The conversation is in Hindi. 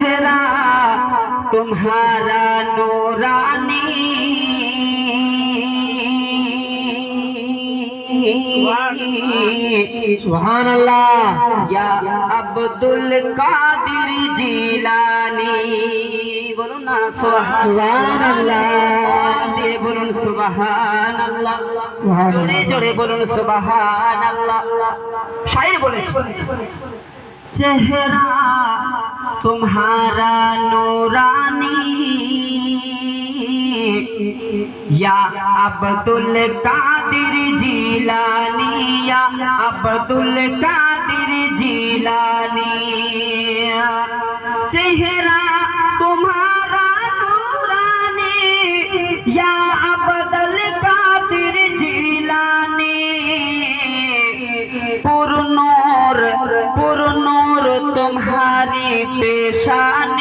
चेहरा तुम्हारा नूरानी, सुभान अल्लाह। या अब्दुल कादिर जिलानी। बोलो ना सुभान अल्लाह। दिए बोलुन सुभान अल्लाह। सुभान जोरे अल्लाह। जोरे बोलुन सुभान अल्लाह। शायर बोले चेहरा तुम्हारा नूरानी, या अब्दुल कादिर जिलानी, या अब्दुल कादिर जिलानी। चेहरा तुम्हारा नूरानी, या अब्दुल कादिर जिलानी। पुरनूर तुम्हारी पेशानी,